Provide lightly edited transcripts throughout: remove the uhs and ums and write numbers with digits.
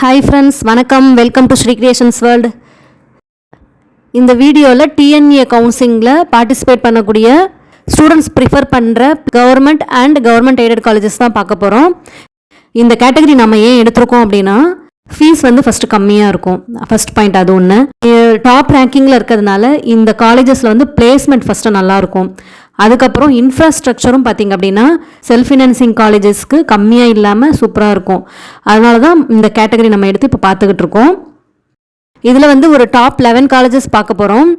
Hi friends, வணக்கம். Welcome to Sri creations world. இந்த வீடியோவில் டிஎன்ஏ கவுன்சிலிங்கில் பார்ட்டிசிபேட் பண்ணக்கூடிய ஸ்டூடெண்ட்ஸ் ப்ரிஃபர் பண்ணுற government and government aided colleges தான் பார்க்க போகிறோம். இந்த கேட்டகரி நம்ம ஏன் எடுத்திருக்கோம் அப்படின்னா, ஃபீஸ் வந்து ஃபஸ்ட்டு கம்மியாக இருக்கும். ஃபஸ்ட் பாயிண்ட் அது ஒன்று. டாப் ரேங்கிங்கில் இருக்கிறதுனால இந்த காலேஜஸில் வந்து பிளேஸ்மெண்ட் ஃபஸ்ட்டு நல்லாயிருக்கும். அதுக்கப்புறம் இன்ஃப்ராஸ்ட்ரக்சரும் பார்த்திங்க அப்படின்னா செல்ஃப் ஃபினான்சிங் காலேஜஸ்க்கு கம்மியாக இல்லாமல் சூப்பராக இருக்கும். அதனால தான் இந்த கேட்டகரி நம்ம எடுத்து இப்போ பார்த்துக்கிட்டு இருக்கோம். இதில் வந்து ஒரு டாப் 11 காலேஜஸ் பார்க்க போகிறோம்.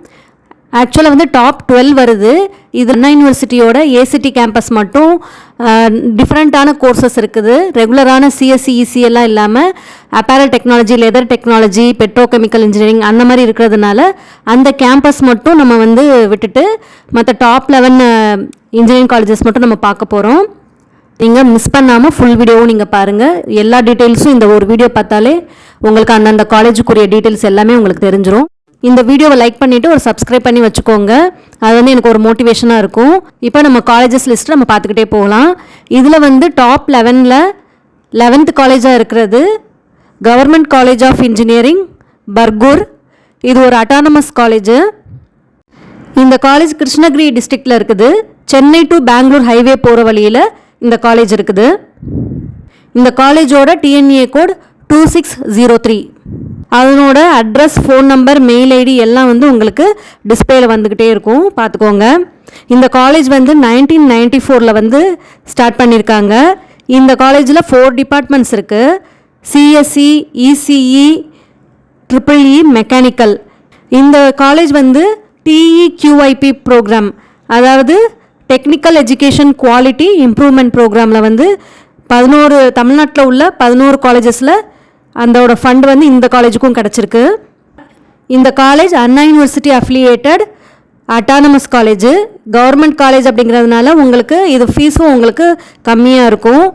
ஆக்சுவலாக வந்து டாப் 12 வருது. இது அண்ணா யூனிவர்சிட்டியோட ஏசிடி கேம்பஸ் மட்டும் டிஃப்ரெண்ட்டான கோர்சஸ் இருக்குது. ரெகுலரான சிஎஸ்சி இசி எல்லாம் இல்லாமல் apparel technology, leather technology, petrochemical engineering அந்த மாதிரி இருக்கிறதுனால அந்த கேம்பஸ் மட்டும் நம்ம வந்து விட்டுட்டு மற்ற டாப் 11 இன்ஜினியரிங் காலேஜஸ் மட்டும் நம்ம பார்க்க போகிறோம். நீங்கள் மிஸ் பண்ணாமல் ஃபுல் வீடியோவும் நீங்கள் பாருங்கள். எல்லா டீட்டெயில்ஸும் இந்த ஒரு வீடியோ பார்த்தாலே உங்களுக்கு அந்தந்த காலேஜுக்குரிய டீட்டெயில்ஸ் எல்லாமே உங்களுக்கு தெரிஞ்சிடும். இந்த வீடியோவை லைக் பண்ணிவிட்டு ஒரு சப்ஸ்கிரைப் பண்ணி வச்சுக்கோங்க. அது வந்து எனக்கு ஒரு மோட்டிவேஷனாக இருக்கும். இப்போ நம்ம காலேஜஸ் லிஸ்ட்டு நம்ம பார்த்துக்கிட்டே போகலாம். இதில் வந்து டாப் 11ல் 11th காலேஜாக இருக்கிறது government college of engineering Bargur. இது ஒரு அட்டானமஸ் காலேஜு. இந்த காலேஜ் கிருஷ்ணகிரி டிஸ்ட்ரிக்டில் இருக்குது. சென்னை டு பெங்களூர் ஹைவே போகிற வழியில் இந்த காலேஜ் இருக்குது. இந்த காலேஜோட டிஎன்ஏ கோட் 2603. அதனோட address, phone number, mail ID எல்லாம் வந்து உங்களுக்கு டிஸ்பிளேல வந்துக்கிட்டே இருக்கும், பார்த்துக்கோங்க. இந்த காலேஜ் வந்து 1994 வந்து ஸ்டார்ட் பண்ணியிருக்காங்க. இந்த காலேஜில் 4 டிபார்ட்மெண்ட்ஸ் இருக்குது. CSC, ECE, triple E, mechanical. இந்த காலேஜ் வந்து டிஇக்யூஐபி ப்ரோக்ராம், அதாவது டெக்னிக்கல் எஜுகேஷன் குவாலிட்டி இம்ப்ரூவ்மெண்ட் ப்ரோக்ராமில் வந்து 11 தமிழ்நாட்டில் உள்ள 11 காலேஜஸில் அதோட ஃபண்ட் வந்து இந்த காலேஜுக்கும் கிடச்சிருக்கு. இந்த college Anna university affiliated autonomous college. Government college அப்படிங்கிறதுனால உங்களுக்கு இது ஃபீஸும் உங்களுக்கு கம்மியாக இருக்கும்.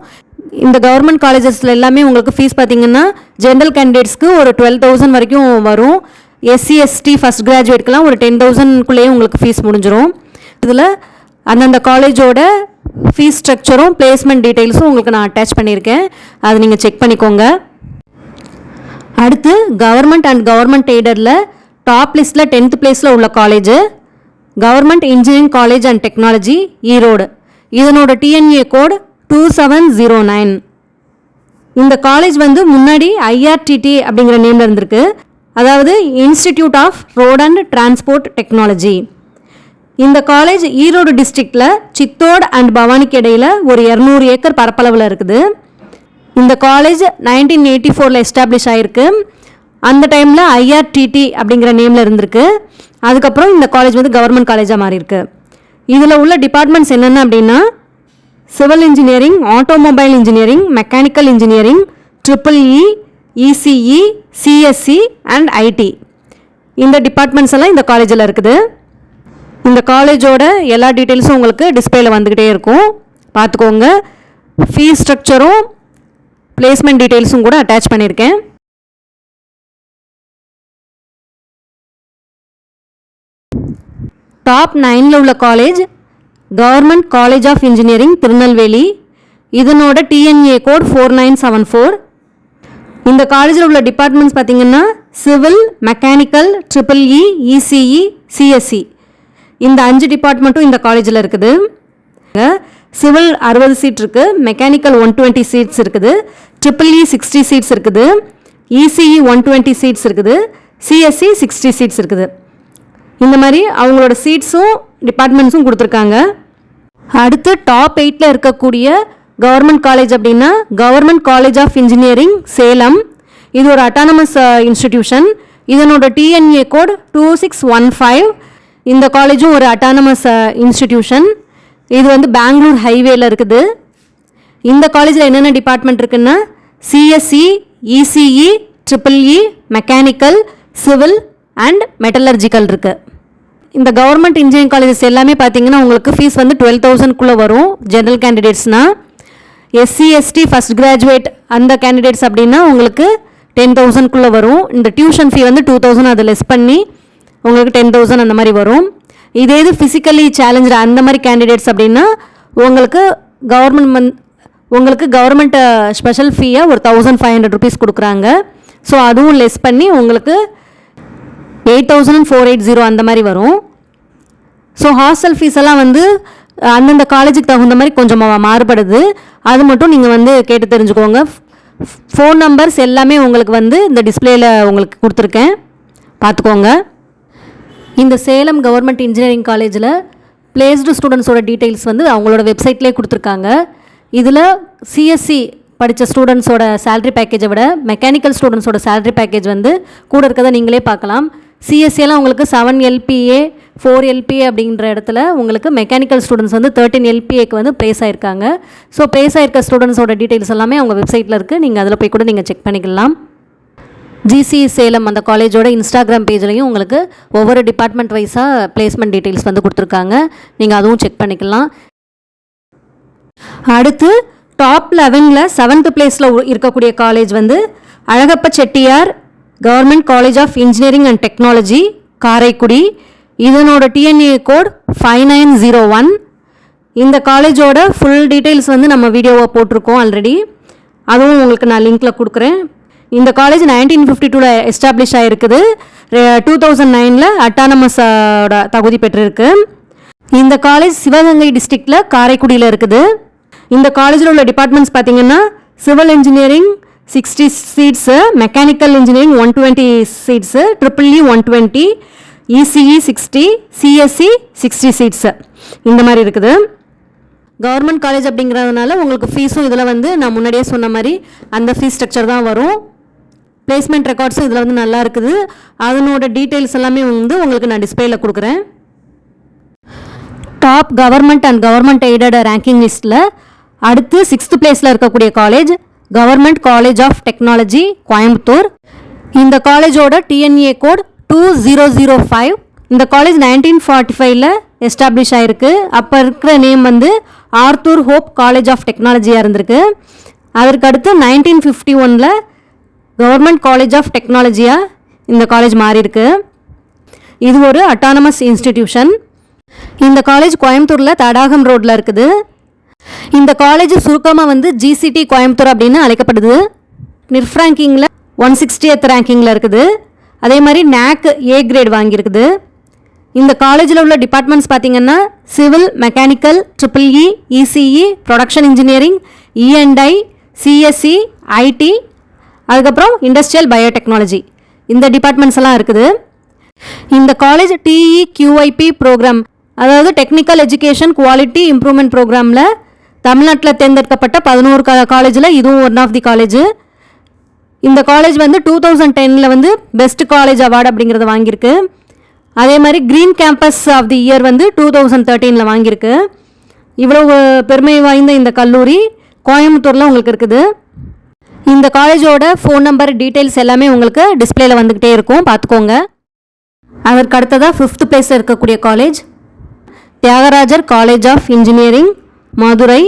இந்த கவர்மெண்ட் காலேஜஸில் எல்லாமே உங்களுக்கு ஃபீஸ் பார்த்திங்கன்னா ஜென்ரல் கேண்டிடேட்ஸ்க்கு ஒரு 12,000 வரைக்கும் வரும். எஸ்சி எஸ்டி ஃபஸ்ட் கிராஜுவேட்க்கெலாம் ஒரு 10,000க்குள்ளேயே உங்களுக்கு ஃபீஸ் முடிஞ்சிடும். இதில் அந்தந்த காலேஜோட ஃபீஸ் ஸ்ட்ரக்சரும் பிளேஸ்மெண்ட் டீட்டெயில்ஸும் உங்களுக்கு நான் அட்டாச் பண்ணியிருக்கேன். அதை நீங்கள் செக் பண்ணிக்கோங்க. அடுத்து கவர்மெண்ட் அண்ட் கவர்மெண்ட் எய்டடில் டாப் லிஸ்ட்டில் 10th பிளேஸில் உள்ள college government engineering college and technology Erode. இதனோட டிஎன்ஏ கோட் 2709. இந்த காலேஜ் வந்து முன்னாடி ஐஆர்டிடி அப்படிங்கிற நேமில் இருந்திருக்கு, அதாவது institute of road and transport technology. இந்த காலேஜ் ஈரோடு டிஸ்ட்ரிக்டில் சித்தோடு அண்ட் பவானிக்கு இடையில் ஒரு 200 ஏக்கர் பரப்பளவில் இருக்குது. இந்த காலேஜ் 1984 எஸ்டாப்ளிஷ் ஆகிருக்கு. அந்த டைமில் ஐஆர்டிடி அப்படிங்கிற நேமில் இருந்திருக்கு. அதுக்கப்புறம் இந்த காலேஜ் வந்து கவர்மெண்ட் காலேஜாக மாறியிருக்கு. இதில் உள்ள டிபார்ட்மெண்ட்ஸ் என்னென்ன அப்படின்னா civil engineering, automobile engineering, mechanical engineering, triple E, ECE, CSC and IT. இந்த டிபார்ட்மெண்ட்ஸ் எல்லாம் இந்த காலேஜில் இருக்குது. இந்த காலேஜோட எல்லா டீட்டெயில்ஸும் உங்களுக்கு டிஸ்பிளேல வந்துக்கிட்டே இருக்கும், பார்த்துக்கோங்க. ஃபீஸ் ஸ்ட்ரக்சரும் பிளேஸ்மெண்ட் டீட்டெயில்ஸும் கூட அட்டாச் பண்ணியிருக்கேன். டாப் 9ல் உள்ள college government college of engineering Tirunelveli. இதனோட டிஎன்ஏ கோட் 4974. இந்த காலேஜில் உள்ள டிபார்ட்மெண்ட்ஸ் பார்த்திங்கன்னா civil, mechanical, triple E, ECE, CSC. இந்த 5 டிபார்ட்மெண்ட்டும் இந்த காலேஜில் இருக்குது. சிவில் 60 சீட் இருக்குது, மெக்கானிக்கல் 120 சீட்ஸ் இருக்குது, ட்ரிபிள்இ 60 சீட்ஸ் இருக்குது, இசிஇ 120 சீட்ஸ் இருக்குது, சிஎஸ்சி 60 சீட்ஸ் இருக்குது. இந்த மாதிரி அவங்களோட சீட்ஸும் டிபார்ட்மெண்ட்ஸும் கொடுத்துருக்காங்க. அடுத்து டாப் 8ல் இருக்கக்கூடிய கவர்மெண்ட் காலேஜ் அப்படின்னா government college of engineering Salem. இது ஒரு அட்டானமஸ் இன்ஸ்டிடியூஷன். இதனோட டிஎன்ஏ கோட் 2615. இந்த காலேஜும் ஒரு அட்டானமஸ் இன்ஸ்டிடியூஷன். இது வந்து பெங்களூர் ஹைவேல இருக்குது. இந்த காலேஜில் என்னென்ன டிபார்ட்மெண்ட் இருக்குன்னா CSC, ECE, triple E, mechanical, civil and metallurgical இருக்குது. இந்த கவர்மெண்ட் இன்ஜினியரிங் காலேஜஸ் எல்லாமே பார்த்தீங்கன்னா உங்களுக்கு ஃபீஸ் வந்து 12,000க்குள்ளே வரும் ஜென்ரல் கேண்டிடேட்ஸ்னால். எஸ்சி எஸ்டி ஃபஸ்ட் கிராஜுவேட் அந்த கேண்டிடேட்ஸ் அப்படின்னா உங்களுக்கு 10,000க்குள்ளே வரும். இந்த டியூஷன் ஃபீ வந்து 2,000 அதை லெஸ் பண்ணி உங்களுக்கு 10,000 அந்த மாதிரி வரும். இதே இது ஃபிசிக்கலி சேலஞ்சர் அந்த மாதிரி கேண்டிடேட்ஸ் அப்படின்னா உங்களுக்கு கவர்மெண்ட் உங்களுக்கு கவர்மெண்ட் ஸ்பெஷல் ஃபீயை ஒரு 1500 rupees கொடுக்குறாங்க. ஸோ அதுவும் லெஸ் பண்ணி உங்களுக்கு 8480 அந்த மாதிரி வரும். ஸோ ஹாஸ்டல் ஃபீஸ் எல்லாம் வந்து அந்தந்த காலேஜுக்கு தகுந்த மாதிரி கொஞ்சம் மாறுபடுது. அது மட்டும் நீங்கள் வந்து கேட்டு தெரிஞ்சுக்கோங்க. ஃபோன் நம்பர்ஸ் எல்லாமே உங்களுக்கு வந்து இந்த டிஸ்பிளேயில் உங்களுக்கு கொடுத்துருக்கேன், பார்த்துக்கோங்க. இந்த சேலம் கவர்மெண்ட் இன்ஜினியரிங் காலேஜில் பிளேஸ்டு ஸ்டூடெண்ட்ஸோட டீட்டெயில்ஸ் வந்து அவங்களோட வெப்சைட்லேயே கொடுத்துருக்காங்க. இதில் சிஎஸ்சி படித்த ஸ்டூடெண்ட்ஸோட சேலரி பேக்கேஜை விட மெக்கானிக்கல் ஸ்டூடெண்ட்ஸோட சேலரி பேக்கேஜ் வந்து கூட இருக்கிறத நீங்களே பார்க்கலாம். சிஎஸ்சியெல்லாம் உங்களுக்கு 7 LPA 4 LPA அப்படின்ற இடத்துல உங்களுக்கு மெக்கானிக்கல் ஸ்டூடெண்ட்ஸ் வந்து 13 LPAக்கு வந்து ப்ளேஸ் ஆகிருக்காங்க. ஸோ ப்ளேஸ் ஆகிருக்க ஸ்டூடெண்ட்ஸோட டீட்டெயில்ஸ் எல்லாமே அவங்க வெப்சைட்டில் இருக்குது, நீங்கள் அதில் போய் கூட நீங்கள் செக் பண்ணிக்கலாம். ஜிசி சேலம் அந்த காலேஜோட இன்ஸ்டாகிராம் பேஜ்லையும் உங்களுக்கு ஒவ்வொரு டிபார்ட்மெண்ட் வைஸாக பிளேஸ்மெண்ட் டீட்டெயில்ஸ் வந்து கொடுத்துருக்காங்க, நீங்கள் அதுவும் செக் பண்ணிக்கலாம். அடுத்து டாப் 11ல் 7th பிளேஸில் இருக்கக்கூடிய காலேஜ் வந்து Alagappa Chettiar government college of engineering and technology Karaikudi. இதனோட டிஎன்ஏ கோட் 5901. இந்த காலேஜோட ஃபுல் டீட்டெயில்ஸ் வந்து நம்ம வீடியோவை போட்டிருக்கோம் ஆல்ரெடி, அதுவும் உங்களுக்கு நான் லிங்க்கில் கொடுக்குறேன். இந்த காலேஜ் 1952 எஸ்டாப்ளிஷ் ஆகிருக்குது. 2009 அட்டானமஸோட தகுதி பெற்றிருக்கு. இந்த காலேஜ் சிவகங்கை டிஸ்ட்ரிக்டில் காரைக்குடியில் இருக்குது. இந்த காலேஜில் உள்ள டிபார்ட்மெண்ட்ஸ் பார்த்திங்கன்னா civil engineering 60 seats, mechanical engineering 120 seats, EEE 120, ECE 60, CSE 60 seats, இந்த மாதிரி இருக்குது. கவர்மெண்ட் காலேஜ் அப்படிங்கிறதுனால உங்களுக்கு ஃபீஸும் இதில் வந்து நான் முன்னாடியே சொன்ன மாதிரி அந்த ஃபீஸ் ஸ்ட்ரக்சர் தான் வரும். பிளேஸ்மெண்ட் ரெக்கார்ட்ஸும் இதில் வந்து நல்லா இருக்குது. அதனோட டீட்டெயில்ஸ் எல்லாமே வந்து உங்களுக்கு நான் டிஸ்பிளேயில் கொடுக்குறேன். Top government and government aided ranking லிஸ்ட்டில் அடுத்து 6th பிளேஸில் இருக்கக்கூடிய college government college of technology Coimbatore. இந்த காலேஜோட டிஎன்ஏ கோட் 2005. இந்த காலேஜ் 1945 எஸ்டாப்ளிஷ் ஆகிருக்கு. அப்போ இருக்கிற நேம் வந்து ஆர்த்தூர் ஹோப் காலேஜ் ஆஃப் டெக்னாலஜியாக இருந்திருக்கு. அதற்கு அடுத்து 1951 கவர்மெண்ட் காலேஜ் ஆஃப் டெக்னாலஜியாக இந்த காலேஜ் மாறியிருக்கு. இது ஒரு அட்டானமஸ் இன்ஸ்டிடியூஷன். இந்த காலேஜ் கோயம்புத்தூரில் தடாகம் ரோட்டில் இருக்குது. இந்த காலேஜ் சுருக்கமாக வந்து GCT கோயம்புத்தூர் அப்படின்னு அழைக்கப்படுது. நிர்ஃப் ரேங்கிங்கில் 160th ரேங்கிங்கில் இருக்குது. அதே மாதிரி NAC A கிரேட் வாங்கியிருக்குது. இந்த காலேஜில் உள்ள டிபார்ட்மெண்ட்ஸ் பார்த்திங்கன்னா civil, mechanical, EEE, ECE, production engineering, E&I, CSE, IT, அதுக்கப்புறம் இண்டஸ்ட்ரியல் பயோடெக்னாலஜி, இந்த டிபார்ட்மெண்ட்ஸ் எல்லாம் இருக்குது. இந்த காலேஜ் TEQIP ப்ரோக்ராம், அதாவது டெக்னிக்கல் எஜுகேஷன் குவாலிட்டி இம்ப்ரூவ்மெண்ட் ப்ரோக்ராமில் தமிழ்நாட்டில் தேர்ந்தெடுக்கப்பட்ட 11 காலேஜில் இதுவும் ஒன் ஆஃப் தி காலேஜ். இந்த காலேஜ் வந்து 2010 வந்து பெஸ்ட் காலேஜ் அவார்டு அப்படிங்கிறத வாங்கியிருக்கு. அதே மாதிரி green campus of the year வந்து 2013 வாங்கியிருக்கு. இவ்வளோ பெருமை வாய்ந்த இந்த கல்லூரி கோயம்புத்தூரில் உங்களுக்கு இருக்குது. இந்த காலேஜோட ஃபோன் நம்பர் டீட்டெயில்ஸ் எல்லாமே உங்களுக்கு டிஸ்பிளேயில் வந்துக்கிட்டே இருக்கும், பார்த்துக்கோங்க. அதற்கு அடுத்ததாக 5th பிளேஸில் இருக்கக்கூடிய college Thiagarajar college of engineering Madurai.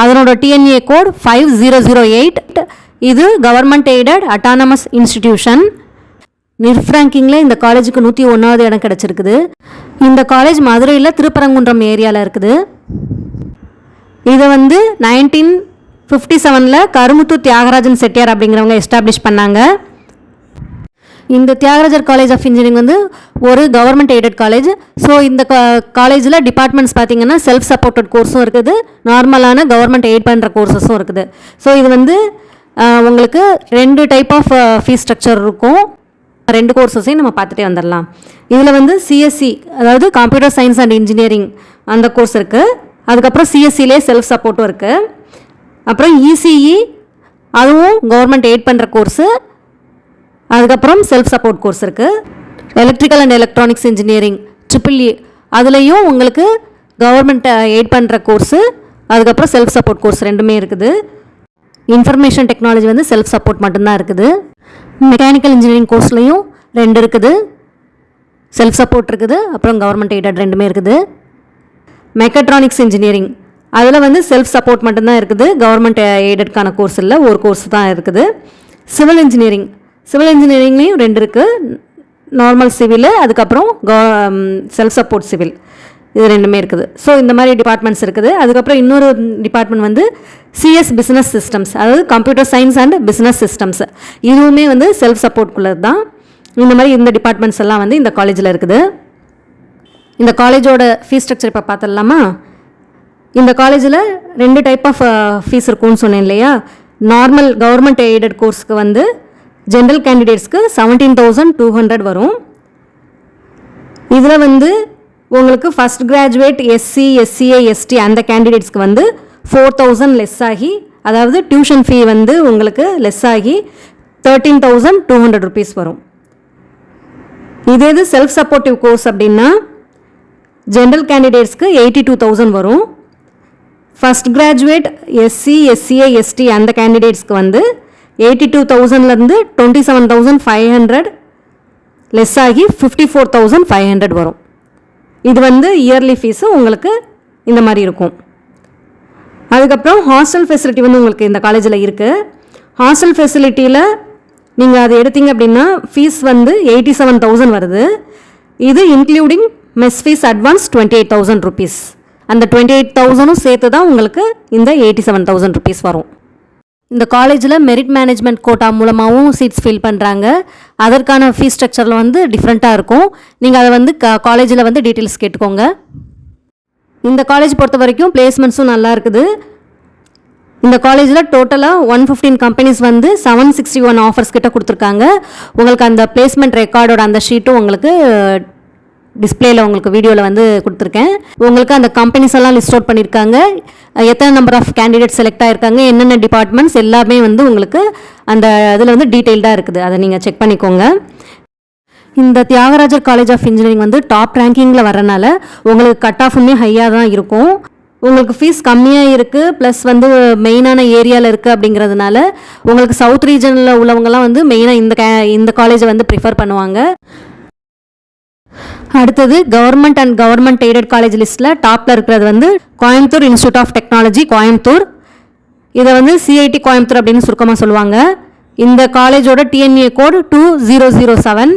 அதனோட டிஎன்ஏ கோட் 5008. இது government aided autonomous institution. NIRF ரேங்கிங்கில் இந்த காலேஜுக்கு 101வது இடம் கிடச்சிருக்குது. இந்த காலேஜ் மதுரையில் திருப்பரங்குன்றம் ஏரியாவில் இருக்குது. இதை வந்து 1957 கருமுத்து தியாகராஜன் செட்டியார் அப்படிங்கிறவங்க எஸ்டாப்ளிஷ் பண்ணாங்க. இந்த தியாகராஜர் காலேஜ் ஆஃப் இன்ஜினியரிங் வந்து ஒரு கவர்மெண்ட் எய்டட் காலேஜ். ஸோ இந்த காலேஜில் டிபார்ட்மெண்ட்ஸ் பார்த்திங்கன்னா செல்ஃப் சப்போர்ட்டட் கோர்ஸும் இருக்குது, நார்மலான கவர்மெண்ட் எய்ட் பண்ணுற கோர்ஸஸும் இருக்குது. ஸோ இது வந்து உங்களுக்கு 2 டைப் ஆஃப் ஃபீஸ் ஸ்ட்ரக்சர் இருக்கும். 2 கோர்ஸஸையும் நம்ம பார்த்துட்டே வந்துடலாம். இதில் வந்து CSE, அதாவது கம்ப்யூட்டர் சயின்ஸ் அண்ட் இன்ஜினியரிங் அந்த கோர்ஸ் இருக்குது. அதுக்கப்புறம் CSEலே செல்ஃப் சப்போர்ட்டும் இருக்குது. அப்புறம் ECE, அதுவும் கவர்மெண்ட் எய்ட் பண்ணுற கோர்ஸு. அதுக்கப்புறம் செல்ஃப் சப்போர்ட் கோர்ஸ் இருக்குது. Electrical and electronics engineering EEE, அதுலேயும் உங்களுக்கு கவர்மெண்ட் எய்ட் பண்ணுற கோர்ஸு, அதுக்கப்புறம் செல்ஃப் சப்போர்ட் கோர்ஸ் ரெண்டுமே இருக்குது. இன்ஃபர்மேஷன் டெக்னாலஜி வந்து செல்ஃப் சப்போர்ட் மட்டும்தான் இருக்குது. மெக்கானிக்கல் இன்ஜினியரிங் கோர்ஸ்லேயும் 2 இருக்குது, செல்ஃப் சப்போர்ட் இருக்குது, அப்புறம் கவர்மெண்ட் எய்டட் ரெண்டுமே இருக்குது. மெக்கட்ரானிக்ஸ் இன்ஜினியரிங், அதில் வந்து செல்ஃப் சப்போர்ட் மட்டும்தான் இருக்குது, கவர்மெண்ட் எய்டட்கான கோர்ஸ் இல்லை, ஒரு கோர்ஸ் தான் இருக்குது. சிவில் இன்ஜினியரிங்லேயும் 2 இருக்குது, நார்மல் சிவில், அதுக்கப்புறம் செல்ஃப் சப்போர்ட் சிவில். இது ரெண்டுமே இருக்குது. ஸோ இந்த மாதிரி டிபார்ட்மெண்ட்ஸ் இருக்குது. அதுக்கப்புறம் இன்னொரு டிபார்ட்மெண்ட் வந்து சிஎஸ் பிஸ்னஸ் சிஸ்டம்ஸ், அதாவது computer science and business systems. இதுவுமே வந்து செல்ஃப் சப்போர்ட்குள்ளது தான். இந்த மாதிரி இந்த டிபார்ட்மெண்ட்ஸ் எல்லாம் வந்து இந்த காலேஜில் இருக்குது. இந்த காலேஜோட ஃபீஸ் ஸ்ட்ரக்சர் இப்போ பார்த்துடலாமா? இந்த காலேஜில் 2 டைப் ஆஃப் ஃபீஸ் இருக்கும்னு சொன்னேன் இல்லையா? நார்மல் கவர்மெண்ட் எய்டட் கோர்ஸ்க்கு வந்து ஜென்ரல் கேண்டிடேட்ஸ்க்கு 17,200 வரும். இதில் வந்து உங்களுக்கு first graduate SC SCA ST அந்த கேண்டிடேட்ஸ்க்கு வந்து 4,000 லெஸ் ஆகி, அதாவது டியூஷன் ஃபீ வந்து உங்களுக்கு லெஸ் ஆகி 13,200 ருபீஸ் வரும். இதே இது செல்ஃப் சப்போர்ட்டிவ் கோர்ஸ் அப்படின்னா ஜென்ரல் கேண்டிடேட்ஸ்க்கு 82,000 வரும். First graduate SC SCA ST அந்த கேண்டிடேட்ஸ்க்கு வந்து 82,000லேருந்து 27,500 லெஸ் ஆகி 54,500 வரும். இது வந்து இயர்லி ஃபீஸு உங்களுக்கு இந்த மாதிரி இருக்கும். அதுக்கப்புறம் ஹாஸ்டல் ஃபெசிலிட்டி வந்து உங்களுக்கு இந்த காலேஜில் இருக்குது. ஹாஸ்டல் ஃபெசிலிட்டியில் நீங்கள் அதை எடுத்தீங்க அப்படின்னா ஃபீஸ் வந்து 87,000 வருது. இது including mess fees advance 28,000 rupees. அந்த 28,000 சேர்த்து தான் உங்களுக்கு இந்த 87,000 ருபீஸ் வரும். இந்த காலேஜில் மெரிட் மேனேஜ்மெண்ட் கோட்டா மூலமாகவும் சீட்ஸ் ஃபில் பண்ணுறாங்க. அதற்கான ஃபீஸ் ஸ்ட்ரக்சரில் வந்து டிஃப்ரெண்ட்டாக இருக்கும். நீங்கள் அதை வந்து காலேஜில் வந்து டீட்டெயில்ஸ் கேட்டுக்கோங்க. இந்த காலேஜ் பொறுத்த வரைக்கும் பிளேஸ்மெண்ட்ஸும் நல்லா இருக்குது. இந்த காலேஜில் டோட்டலாக 115 கம்பெனிஸ் வந்து 761 ஆஃபர்ஸ் கிட்ட கொடுத்துருக்காங்க. உங்களுக்கு அந்த பிளேஸ்மெண்ட் ரெக்கார்டோட அந்த ஷீட்டும் உங்களுக்கு டிஸ்பிளேயில் உங்களுக்கு வீடியோவில் வந்து கொடுத்துருக்கேன். உங்களுக்கு அந்த கம்பெனிஸ் எல்லாம் லிஸ்ட் அவுட் பண்ணியிருக்காங்க. எத்தனை நம்பர் ஆஃப் கேண்டிடேட் செலக்ட் ஆகிருக்காங்க, என்னென்ன டிபார்ட்மெண்ட்ஸ் எல்லாமே வந்து உங்களுக்கு அந்த இதில் வந்து டீட்டெயில்டாக இருக்குது. அதை நீங்கள் செக் பண்ணிக்கோங்க. இந்த தியாகராஜர் காலேஜ் ஆஃப் இன்ஜினியரிங் வந்து டாப் ரேங்கிங்கில் வரனால உங்களுக்கு கட் ஆஃபுமே ஹையாக தான் இருக்கும். உங்களுக்கு ஃபீஸ் கம்மியாக இருக்குது, ப்ளஸ் வந்து மெயினான ஏரியாவில் இருக்குது. அப்படிங்கிறதுனால உங்களுக்கு சவுத் ரீஜனில் உள்ளவங்கலாம் வந்து மெயினாக இந்த காலேஜை வந்து ப்ரிஃபர் பண்ணுவாங்க. அடுத்தது government and government aided college லிஸ்ட்டில் டாப்பில் இருக்கிறது வந்து Coimbatore institute of technology Coimbatore. இதை வந்து சிஐடி கோயம்புத்தூர் அப்படின்னு சுருக்கமாக சொல்லுவாங்க. இந்த காலேஜோட டிஎன்ஏ கோட் 2007.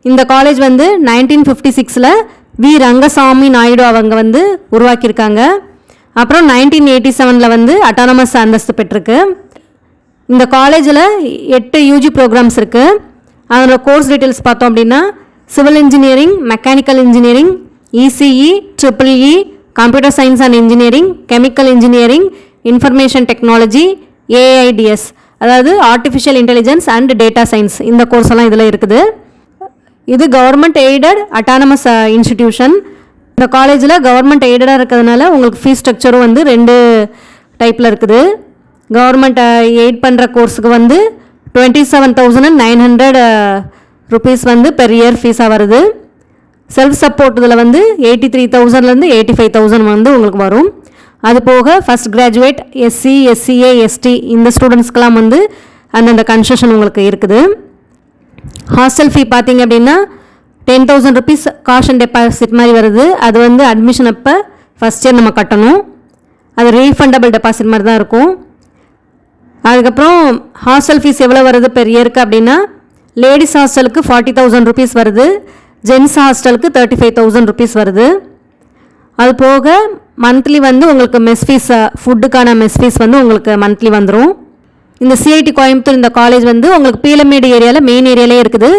இந்த காலேஜ் வந்து 1956 வி ரங்கசாமி நாயுடு அவங்க வந்து உருவாக்கியிருக்காங்க. அப்புறம் 1987 வந்து அட்டானமஸ் அந்தஸ்து பெற்றிருக்கு. இந்த காலேஜில் 8 யூஜி ப்ரோக்ராம்ஸ் இருக்குது. அதோட கோர்ஸ் டீட்டெயில்ஸ் பார்த்தோம் அப்படின்னா civil engineering, mechanical engineering, ECE, triple E, computer science and engineering, chemical engineering, information technology, AIDS, அதாவது artificial intelligence and data science, இந்த கோர்ஸ் எல்லாம் இதில் இருக்குது. இது கவர்மெண்ட் எய்டட் அட்டானமஸ் இன்ஸ்டிடியூஷன். இந்த காலேஜில் கவர்மெண்ட் எய்டடாக இருக்கிறதுனால உங்களுக்கு ஃபீஸ் ஸ்ட்ரக்சரும் வந்து 2 டைப்பில் இருக்குது. கவர்மெண்ட் எய்ட் பண்ணுற கோர்ஸுக்கு வந்து 27,900 ருபீஸ் வந்து பெர் இயர் ஃபீஸாக வருது. செல்ஃப் சப்போர்ட் இதில் வந்து 83,000லேருந்து 85,000 வந்து உங்களுக்கு வரும். அது போக first graduate SC SCA ST இந்த ஸ்டூடெண்ட்ஸ்க்கெலாம் வந்து அந்தந்த கன்செஷன் உங்களுக்கு இருக்குது. ஹாஸ்டல் ஃபீ பார்த்தீங்க அப்படின்னா 10,000 ருபீஸ் காஷன் டெபாசிட் மாதிரி வருது. அது வந்து அட்மிஷன் அப்போ ஃபஸ்ட் இயர் நம்ம கட்டணும். அது ரீஃபண்டபிள் டெபாசிட் மாதிரி தான் இருக்கும். அதுக்கப்புறம் ஹாஸ்டல் ஃபீஸ் எவ்வளோ வருது பெர் இயருக்கு அப்படின்னா லேடிஸ் ஹாஸ்டலுக்கு 40,000 ருபீஸ் வருது, ஜென்ஸ் ஹாஸ்டலுக்கு 35,000 ருபீஸ் வருது. அது போக மந்த்லி வந்து உங்களுக்கு மெஸ் ஃபீஸ், ஃபுட்டுக்கான மெஸ் ஃபீஸ் வந்து உங்களுக்கு மந்த்லி வந்துடும். இந்த சிஐடி கோயம்புத்தூர் இந்த காலேஜ் வந்து உங்களுக்கு பீலமேடு ஏரியாவில் மெயின் ஏரியாலே இருக்குது.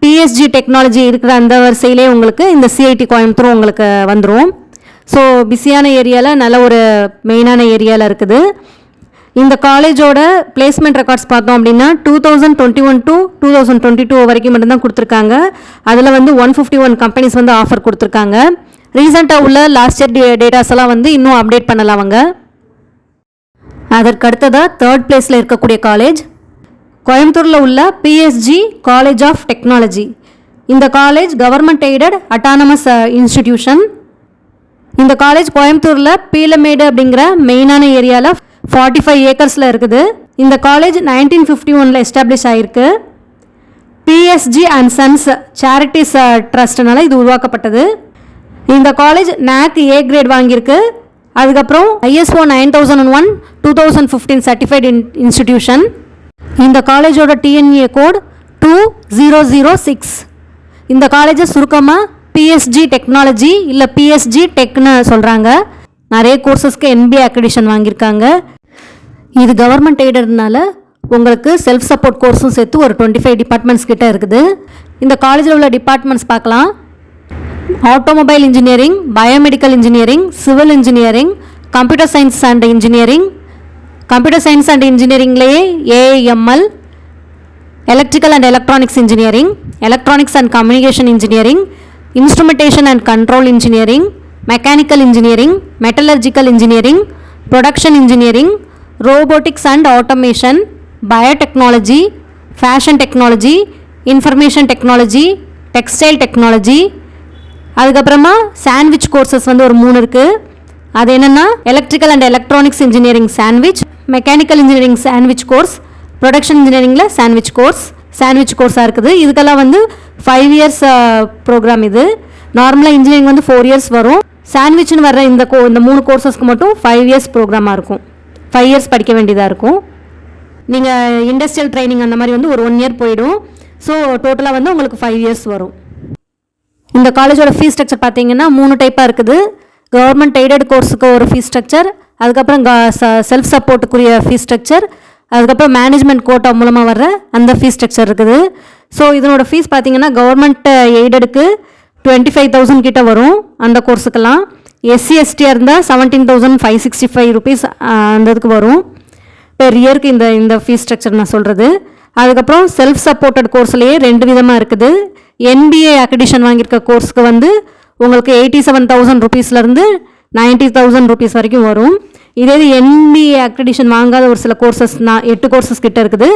பிஎஸ்ஜி டெக்னாலஜி இருக்கிற அந்த வரிசையிலே உங்களுக்கு இந்த சிஐடி கோயம்புத்தூர் உங்களுக்கு வந்துடும். ஸோ பிஸியான ஏரியாவில் நல்ல ஒரு மெயினான ஏரியாவில் இருக்குது. இந்த காலேஜோட பிளேஸ்மெண்ட் ரெக்கார்ட்ஸ் பார்த்தோம் அப்படின்னா 2021 to 2022 வரைக்கும் மட்டும்தான் கொடுத்துருக்காங்க. அதில் வந்து 151 கம்பெனிஸ் வந்து ஆஃபர் கொடுத்துருக்காங்க. ரீசெண்டாக உள்ள லாஸ்ட் இயர் டேட்டாஸ் எல்லாம் வந்து இன்னும் அப்டேட் பண்ணலாம் அவங்க. அதற்கடுத்ததாக 3rd பிளேஸில் இருக்கக்கூடிய காலேஜ் கோயம்புத்தூரில் உள்ள பிஎஸ்ஜி காலேஜ் ஆஃப் டெக்னாலஜி. இந்த college government aided autonomous institution. இந்த காலேஜ் கோயம்புத்தூரில் பீலமேடு அப்படிங்கிற மெயினான ஏரியாவில் 45 ஏக்கர்ஸில் இருக்குது. இந்த காலேஜ் 1951 எஸ்டாப்ளிஷ் ஆகிருக்கு. பிஎஸ்ஜி அண்ட் சன்ஸ் சேரிட்டிஸ் ட்ரஸ்ட்னால இது உருவாக்கப்பட்டது. இந்த காலேஜ் NAC A கிரேட் வாங்கியிருக்கு. அதுக்கப்புறம் ISO 9001 2015 சர்டிஃபைடு இன்ஸ்டிடியூஷன். இந்த காலேஜோட டிஎன்ஏ கோட் 2006. இந்த காலேஜை சுருக்கமாக பிஎஸ்ஜி டெக்னாலஜி இல்லை பிஎஸ்ஜி டெக்னு சொல்கிறாங்க. நிறைய கோர்சஸ்க்கு NBA அக்ரிடிஷன் வாங்கியிருக்காங்க. இது கவர்மெண்ட் எய்டட்னால உங்களுக்கு செல்ஃப் சப்போர்ட் கோர்ஸும் சேர்த்து ஒரு 25 டிபார்ட்மெண்ட்ஸ் கிட்ட இருக்குது. இந்த காலேஜில் உள்ள டிபார்ட்மெண்ட்ஸ் பார்க்கலாம். Automobile engineering, biomedical engineering, civil engineering, computer science and engineering, computer science and இன்ஜினியரிங்லேயே AIML, electrical and electronics engineering, electronics and communication engineering, instrumentation and control engineering, mechanical engineering, metallurgical engineering, production engineering, robotics and automation, biotechnology, fashion technology, information technology, textile technology. அதுக்கப்புறமா sandwich courses வந்து ஒரு 3 இருக்குது. அது என்னென்னா electrical and electronics engineering sandwich, mechanical engineering sandwich course, production இன்ஜினியரிங்கில் sandwich கோர்ஸாக இருக்குது. இதுக்கெல்லாம் வந்து 5 இயர்ஸ் ப்ரோக்ராம். இது நார்மலாக இன்ஜினியரிங் வந்து 4 இயர்ஸ் வரும். சாண்ட்விச்னு வர்ற இந்த 3 கோர்சஸ்க்கு மட்டும் 5 இயர்ஸ் ப்ரோக்ராமாக இருக்கும். 5 இயர்ஸ் படிக்க வேண்டியதாக இருக்கும். நீங்கள் இண்டஸ்ட்ரியல் ட்ரைனிங் அந்த மாதிரி வந்து ஒரு 1 இயர் போயிடும். ஸோ டோட்டலாக வந்து உங்களுக்கு 5 இயர்ஸ் வரும். இந்த காலேஜோட ஃபீஸ் ஸ்ட்ரக்சர் பார்த்தீங்கன்னா 3 டைப்பாக இருக்குது. கவர்மெண்ட் எய்டட் கோர்ஸுக்கு ஒரு ஃபீஸ் ஸ்ட்ரக்சர், அதுக்கப்புறம் செல்ஃப் சப்போர்ட்டுக்குரிய ஃபீஸ் ஸ்ட்ரக்சர், அதுக்கப்புறம் மேனேஜ்மெண்ட் கோட்டா மூலமாக வர்ற அந்த ஃபீஸ் ஸ்ட்ரக்சர் இருக்குது. ஸோ இதனோட ஃபீஸ் பார்த்தீங்கன்னா கவர்மெண்ட் எய்டடுக்கு 25,000 கிட்ட வரும் அந்த கோர்ஸுக்கெல்லாம். SC/STயாக இருந்தால் 17,565 rupees அந்த இதுக்கு வரும் பெர் இயருக்கு. இந்த ஃபீஸ் ஸ்ட்ரக்சர் நான் சொல்கிறது. அதுக்கப்புறம் செல்ஃப் சப்போர்ட்டட் கோர்ஸ்லேயே 2 விதமாக இருக்குது. NBA அக்ரிடிஷன் வாங்கியிருக்க கோர்ஸுக்கு வந்து உங்களுக்கு 87,000 rupeesலேருந்து 90,000 rupees வரைக்கும் வரும். இதே NBA அக்ரிடிஷன் வாங்காத ஒரு சில கோர்சஸ் 8 கோர்சஸ் கிட்ட இருக்குது.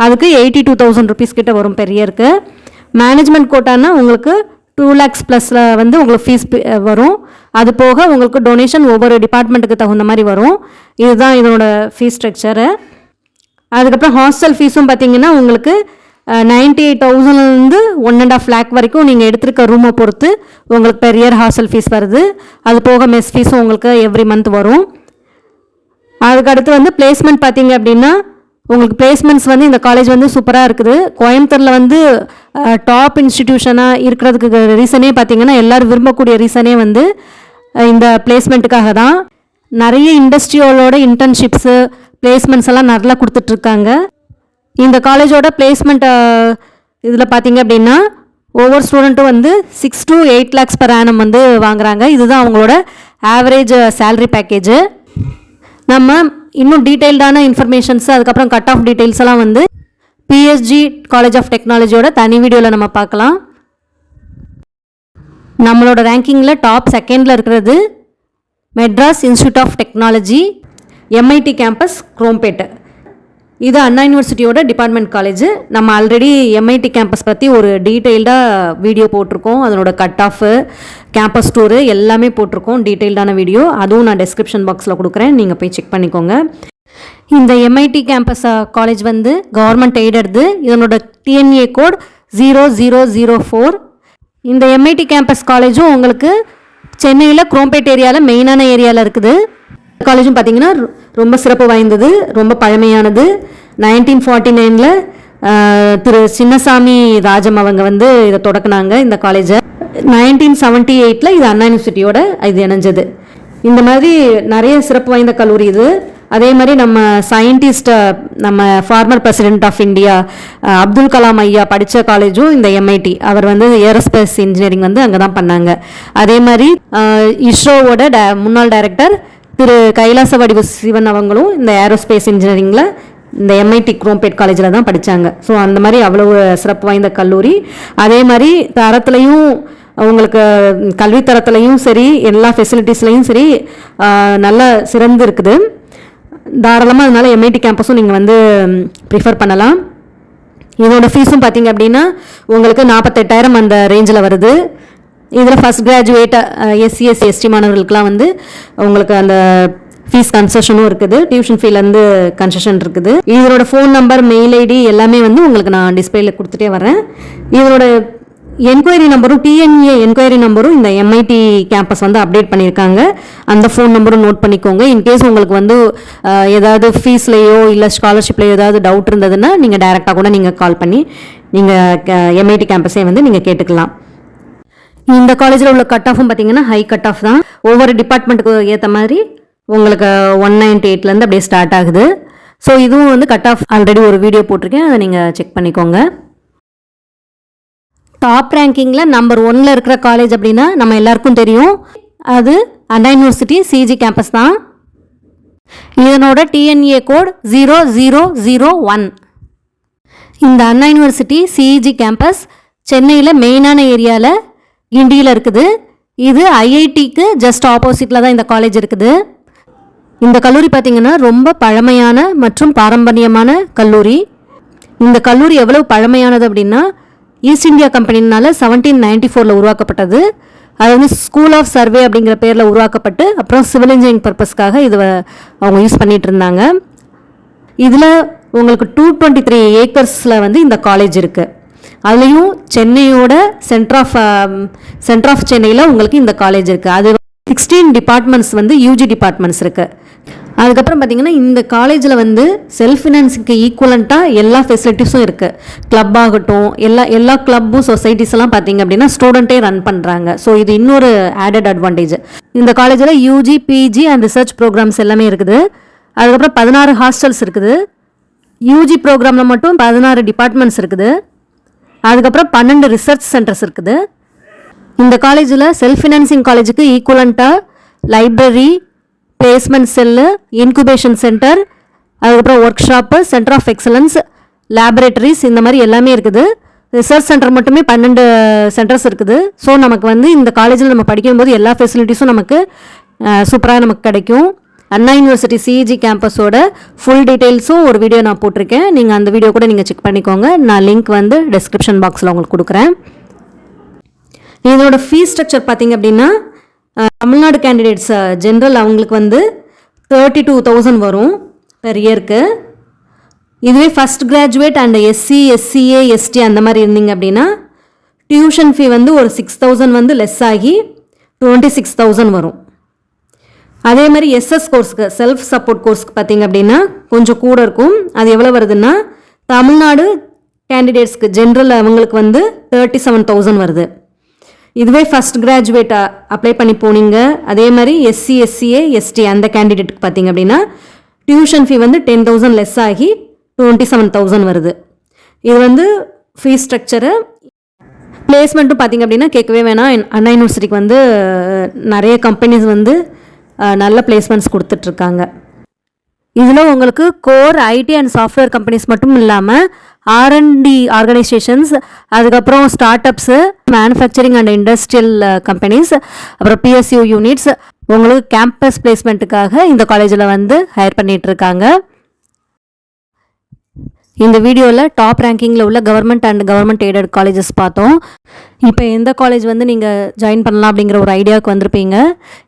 அதுக்கு 82,000 rupees கிட்ட வரும் பெர் இயருக்கு. மேனேஜ்மெண்ட் கோட்டானா உங்களுக்கு 2 lakhs ப்ளஸில் வந்து உங்களுக்கு ஃபீஸ் வரும். அது போக உங்களுக்கு டொனேஷன் ஒவ்வொரு டிபார்ட்மெண்ட்டுக்கு தகுந்த மாதிரி வரும். இதுதான் இதனோட ஃபீஸ் ஸ்ட்ரக்சரு. அதுக்கப்புறம் ஹாஸ்டல் ஃபீஸும் பார்த்தீங்கன்னா உங்களுக்கு 98,000லேருந்து 1.5 lakh வரைக்கும் நீங்கள் எடுத்துருக்க ரூமை பொறுத்து உங்களுக்கு பெர் இயர் ஹாஸ்டல் ஃபீஸ் வருது. அது போக மெஸ் ஃபீஸும் உங்களுக்கு எவ்ரி மந்த் வரும். அதுக்கடுத்து வந்து பிளேஸ்மெண்ட் பார்த்தீங்க அப்படின்னா உங்களுக்கு பிளேஸ்மெண்ட்ஸ் வந்து இந்த காலேஜ் வந்து சூப்பராக இருக்குது. கோயம்புத்தூரில் வந்து டாப் இன்ஸ்டிடியூஷனாக இருக்கிறதுக்கு ரீசனே பார்த்தீங்கன்னா எல்லோரும் விரும்பக்கூடிய ரீசனே வந்து இந்த பிளேஸ்மெண்ட்டுக்காக தான். நிறைய இண்டஸ்ட்ரியோட இன்டர்ன்ஷிப்ஸு பிளேஸ்மெண்ட்ஸ் எல்லாம் நல்லா கொடுத்துட்ருக்காங்க. இந்த காலேஜோட பிளேஸ்மெண்ட் இதில் பார்த்தீங்க அப்படின்னா ஒவ்வொரு ஸ்டூடெண்ட்டும் வந்து 6 to 8 lakhs per annum வந்து வாங்குறாங்க. இதுதான் அவங்களோட ஆவரேஜ் சேலரி பேக்கேஜு. நம்ம இன்னும் டீட்டெயில்டான இன்ஃபர்மேஷன்ஸ் அதுக்கப்புறம் கட் ஆஃப் டீட்டெயில்ஸ் எல்லாம் வந்து பிஎஸ்ஜி காலேஜ் ஆஃப் டெக்னாலஜியோட தனி வீடியோவில் நம்ம பார்க்கலாம். நம்மளோட ரேங்கிங்கில் டாப் 2nd இருக்கிறது Madras institute of technology, MIT campus, Chromepet. இது அண்ணா யூனிவர்சிட்டியோட டிபார்ட்மெண்ட் காலேஜ். நம்ம ஆல்ரெடி MIT கேம்பஸ் பற்றி ஒரு டீட்டெயில்டாக வீடியோ போட்டிருக்கோம். அதனோட கட் ஆஃப், கேம்பஸ் டூரு எல்லாமே போட்டிருக்கோம் டீட்டெயில்டான வீடியோ. அதுவும் நான் டெஸ்கிரிப்ஷன் பாக்ஸில் கொடுக்குறேன், நீங்கள் போய் செக் பண்ணிக்கோங்க. இந்த MIT கேம்பஸ் காலேஜ் வந்து கவர்மெண்ட் எய்டடுது. இதனோட TNA கோட் 0004. இந்த MIT கேம்பஸ் காலேஜும் உங்களுக்கு சென்னையில் குரோம்பேட் ஏரியாவில் மெயினான ஏரியாவில் இருக்குது. காலேஜும் பார்த்தீங்கன்னா ரொம்ப சிறப்பு வாய்ந்தது, ரொம்ப பழமையானது. 1949 திரு சின்னசாமி ராஜம் அவங்க வந்து இதை தொடக்குனாங்க இந்த காலேஜை. 1978 இது அண்ணா யூனிவர்சிட்டியோட இது இணைஞ்சது. இந்த மாதிரி நிறைய சிறப்பு வாய்ந்த கல்லூரி இது. அதே மாதிரி நம்ம சயின்டிஸ்ட், நம்ம former president of India Abdul Kalam ஐயா படித்த காலேஜும் இந்த MIT. அவர் வந்து ஏரோஸ்பேஸ் இன்ஜினியரிங் வந்து அங்கே தான் பண்ணாங்க. அதே மாதிரி இஸ்ரோவோட முன்னாள் டைரக்டர் திரு கைலாச வடிவு சிவன் அவங்களும் இந்த ஏரோஸ்பேஸ் இன்ஜினியரிங்கில் இந்த MIT குரோம்பேட் காலேஜில் தான் படித்தாங்க. ஸோ அந்த மாதிரி அவ்வளோ சிறப்பு வாய்ந்த கல்லூரி. அதே மாதிரி தரத்துலையும் உங்களுக்கு கல்வித்தரத்துலையும் சரி, எல்லா ஃபெசிலிட்டிஸ்லையும் சரி நல்லா சிறந்து இருக்குது. தாராளமாக அதனால் MIT கேம்பஸும் நீங்கள் வந்து ப்ரிஃபர் பண்ணலாம். இதோட ஃபீஸும் பார்த்தீங்க அப்படின்னா உங்களுக்கு 48,000 அந்த ரேஞ்சில் வருது. இதில் ஃபஸ்ட் கிராஜுவேட் SC/ST மாணவர்களுக்கெலாம் வந்து உங்களுக்கு அந்த ஃபீஸ் கன்செஷனும் இருக்குது. டியூஷன் ஃபீலேருந்து கன்செஷன் இருக்குது. இதனோட ஃபோன் நம்பர், மெயில் ஐடி எல்லாமே வந்து உங்களுக்கு நான் டிஸ்பிளேல கொடுத்துட்டே வரேன். இதனோட என்கொயரி நம்பரும், TNA என்கொயரி நம்பரும் இந்த MIT கேம்பஸ் வந்து அப்டேட் பண்ணியிருக்காங்க. அந்த ஃபோன் நம்பரும் நோட் பண்ணிக்கோங்க. இன்கேஸ் உங்களுக்கு வந்து ஏதாவது ஃபீஸ்லேயோ இல்லை ஸ்காலர்ஷிப்லேயோ ஏதாவது டவுட் இருந்ததுன்னா நீங்கள் டைரெக்டாக கூட நீங்கள் கால் பண்ணி நீங்கள் MIT கேம்பஸே வந்து நீங்கள் கேட்டுக்கலாம். இந்த காலேஜில் உள்ள கட் ஆஃபும் பார்த்தீங்கன்னா ஹை கட் ஆஃப் தான். ஒவ்வொரு டிபார்ட்மெண்ட்டுக்கு ஏற்ற மாதிரி உங்களுக்கு 198லேருந்து அப்படியே ஸ்டார்ட் ஆகுது. ஸோ இதுவும் வந்து கட் ஆஃப் ஆல்ரெடி ஒரு வீடியோ போட்டிருக்கேன், அதை நீங்கள் செக் பண்ணிக்கோங்க. டாப் ரேங்கிங்கில் நம்பர் 1ல் இருக்கிற காலேஜ் அப்படின்னா நம்ம எல்லாருக்கும் தெரியும், அது அண்ணா யூனிவர்சிட்டி சிஜி கேம்பஸ் தான். இதனோட டிஎன்ஏ கோட் 0001. இந்த அண்ணா யூனிவர்சிட்டி சிஇஜி கேம்பஸ் சென்னையில் மெயினான ஏரியாவில் கிண்டியில் இருக்குது. இது ஐஐடிக்கு ஜஸ்ட் ஆப்போசிட்டில் தான் இந்த காலேஜ் இருக்குது. இந்த கல்லூரி பார்த்திங்கன்னா ரொம்ப பழமையான மற்றும் பாரம்பரியமான கல்லூரி. இந்த கல்லூரி எவ்வளவு பழமையானது அப்படின்னா, ஈஸ்ட் இந்தியா கம்பெனினால 1794 உருவாக்கப்பட்டது. அது வந்து ஸ்கூல் ஆஃப் சர்வே அப்படிங்கிற பேரில் உருவாக்கப்பட்டு அப்புறம் சிவில் இன்ஜினியரிங் பர்பஸ்க்காக இது அவங்க யூஸ் பண்ணிகிட்டு இருந்தாங்க. இதில் உங்களுக்கு 223 ஏக்கர்ஸில் வந்து இந்த காலேஜ் இருக்குது. அதுலேயும் சென்னையோட சென்டர் ஆஃப் சென்னையில் உங்களுக்கு இந்த காலேஜ் இருக்குது. அது 16 டிபார்ட்மெண்ட்ஸ் வந்து யூஜி டிபார்ட்மெண்ட்ஸ் இருக்குது. அதுக்கப்புறம் பார்த்திங்கன்னா இந்த காலேஜில் வந்து செல்ஃப் ஃபினான்ஸுக்கு ஈக்குவலண்ட்டாக எல்லா ஃபெசிலிட்டிஸும் இருக்குது. கிளப் ஆகட்டும், எல்லா கிளப்பும் சொசைட்டிஸ் எல்லாம் பார்த்திங்க அப்படின்னா ஸ்டூடெண்ட்டே ரன் பண்ணுறாங்க. ஸோ இது இன்னொரு ஆடட் அட்வான்டேஜ். இந்த காலேஜில் UG, PG and research programs எல்லாமே இருக்குது. அதுக்கப்புறம் 16 ஹாஸ்டல்ஸ் இருக்குது. யூஜி ப்ரோக்ராமில் மட்டும் 16 டிபார்ட்மெண்ட்ஸ் இருக்குது. அதுக்கப்புறம் 12 ரிசர்ச் சென்டர்ஸ் இருக்குது. இந்த காலேஜில் செல்ஃப் ஃபினான்சிங் காலேஜுக்கு ஈக்குவலண்ட்டாக library, placement cell, incubation centre, அதுக்கப்புறம் workshop, centre of excellence, laboratories, இந்த மாதிரி எல்லாமே இருக்குது. ரிசர்ச் சென்டர் மட்டுமே 12 சென்டர்ஸ் இருக்குது. ஸோ நமக்கு வந்து இந்த காலேஜில் நம்ம படிக்கும்போது எல்லா ஃபெசிலிட்டிஸும் நமக்கு சூப்பராக நமக்கு கிடைக்கும். அண்ணா யூனிவர்சிட்டி சிஇஜி கேம்பஸோட ஃபுல் டீட்டெயில்ஸும் ஒரு வீடியோ நான் போட்டிருக்கேன். நீங்கள் அந்த வீடியோ கூட நீங்கள் செக் பண்ணிக்கோங்க. நான் லிங்க் வந்து டிஸ்கிரிப்ஷன் பாக்ஸில் உங்களுக்கு கொடுக்குறேன். இதோட ஃபீஸ் ஸ்ட்ரக்சர் பார்த்திங்க அப்படின்னா, தமிழ்நாடு கேண்டிடேட்ஸ் ஜென்ரல் அவங்களுக்கு வந்து 32,000 வரும் பெர் இயருக்கு. இதுவே first graduate and SC, SCA, ST அந்த மாதிரி இருந்தீங்க அப்படின்னா டியூஷன் ஃபீ வந்து ஒரு 6,000 வந்து லெஸ் ஆகி 26,000 வரும். அதே மாதிரி எஸ்எஸ் கோர்ஸ்க்கு, செல்ஃப் சப்போர்ட் கோர்ஸ்க்கு பார்த்திங்க அப்படின்னா கொஞ்சம் கூட இருக்கும். அது எவ்வளோ வருதுன்னா, தமிழ்நாடு கேண்டிடேட்ஸ்க்கு ஜென்ரல் அவங்களுக்கு வந்து 37,000 வருது. இதுவே ஃபஸ்ட் கிராஜுவேட் அப்ளை பண்ணி போனீங்க, அதே மாதிரி எஸ்சி, எஸ்சிஏ, எஸ்டி அந்த கேண்டிடேட்டுக்கு பார்த்திங்க அப்படின்னா டியூஷன் ஃபீ வந்து 10,000 லெஸ் ஆகி 27,000 வருது. இது வந்து ஃபீஸ் ஸ்ட்ரக்சரு. பிளேஸ்மெண்ட்டும் பார்த்திங்க அப்படின்னா கேட்கவே வேணாம். அண்ணா யூனிவர்சிட்டிக்கு வந்து நிறைய கம்பெனிஸ் வந்து நல்ல பிளேஸ்மெண்ட்ஸ் கொடுத்துட்ருக்காங்க. இதில் உங்களுக்கு core IT and software companies மட்டும் இல்லாமல் ஆர்என்டி ஆர்கனைசேஷன்ஸ், அதுக்கப்புறம் start ups, manufacturing and industrial companies, அப்புறம் பிஎஸ்யூ யூனிட்ஸ் உங்களுக்கு கேம்பஸ் பிளேஸ்மெண்ட்டுக்காக இந்த காலேஜில் வந்து ஹையர் பண்ணிகிட்ருக்காங்க. இந்த வீடியோவில் டாப் ரேங்கிங்கில் உள்ள government and government aided colleges பார்த்தோம். இப்போ எந்த காலேஜ் வந்து நீங்கள் ஜாயின் பண்ணலாம் அப்படிங்கிற ஒரு ஐடியாவுக்கு வந்திருப்பீங்க.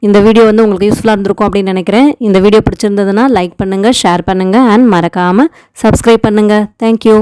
இந்த வீடியோ வந்து உங்களுக்கு யூஸ்ஃபுல்லாக இருந்திருக்கும் அப்படின்னு நினைக்கிறேன். இந்த வீடியோ பிடிச்சிருந்ததுன்னா லைக் பண்ணுங்கள், ஷேர் பண்ணுங்கள் அண்ட் மறக்காமல் சப்ஸ்கிரைப் பண்ணுங்கள். தேங்க்யூ.